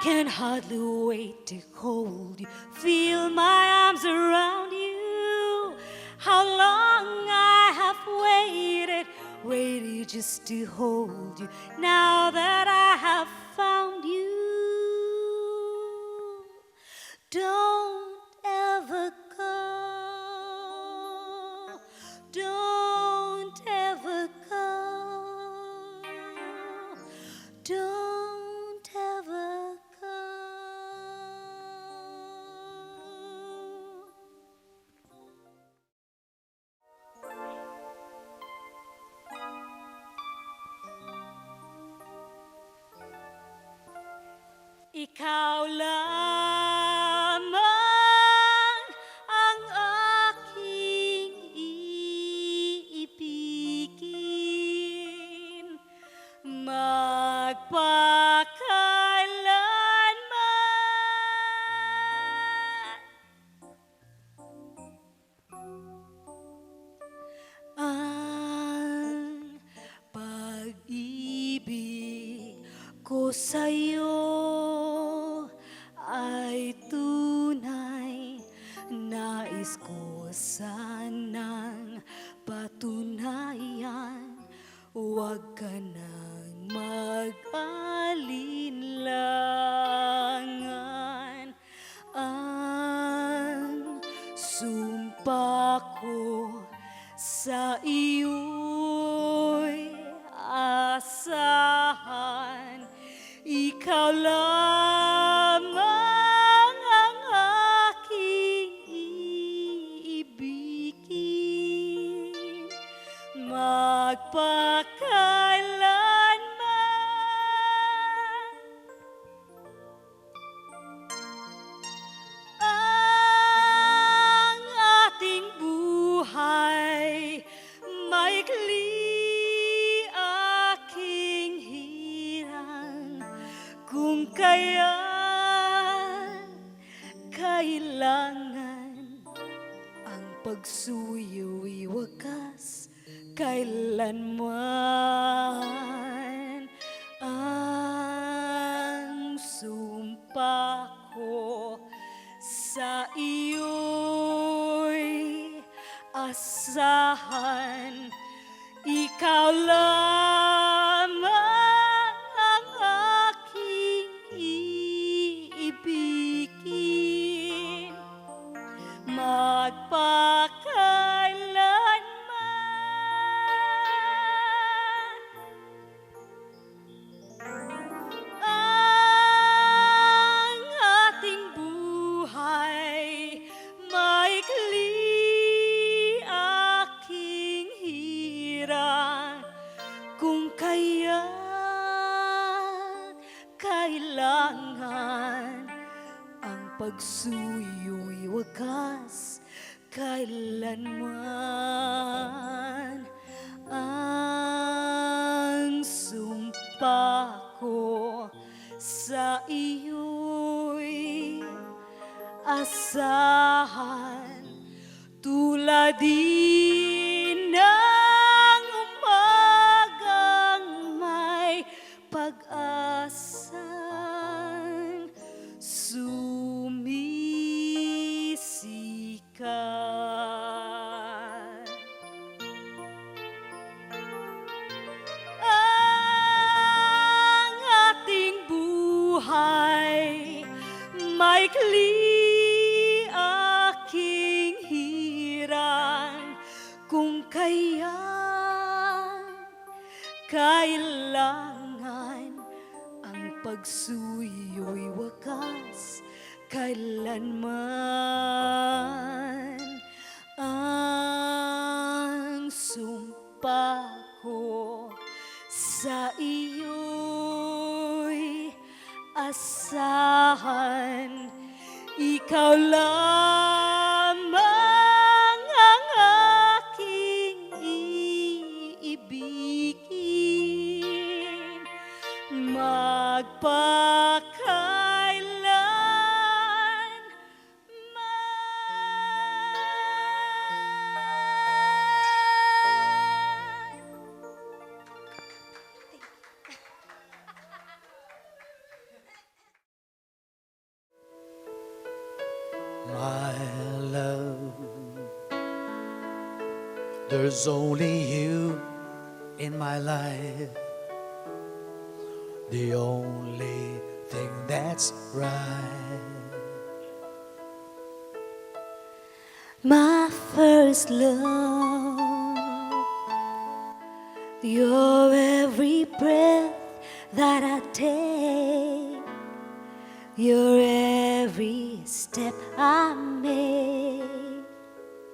can hardly wait to hold you, feel my arms around you. How long I have waited just to hold you, now that I have found you. Don't ever go, don't ever go, don't ever go. Ikaw lamang ang aking iibigin, magpakailanman. Ang pag-ibig ko sa'yo ay tunay, nais ko sanang patunayan, huwag ka nang mag-alinlangan. Ang sumpa ko sa iyo'y asahan, ikaw lamang ang aking iibigin, magpakailanman. Ang ating buhay maikli, aking hirang, kung kailangan ang pagsuyo'y wakas kailanman. Ang sumpa ko sa iyo'y asahan, ikaw lamang ang aking iibigin, magpakailanman. Ang ating buhay maikli, aking hirang, kung kailangan ang pagsuyo'y wakas kailanman. Ang sumpa ko sa iyo'y asahan, tulad din ng umagang may pag-asang sumisikat. Ang ating buhay maikli, aking hirang, kung kailangan ang pagsuyo'y wakas kailanman. Ang sumpa ko sa iyo'y asahan, ikaw lamang ang aking iibigin, There's only you in my life, the only thing that's right. My first love, your every breath that I take, your every step I make.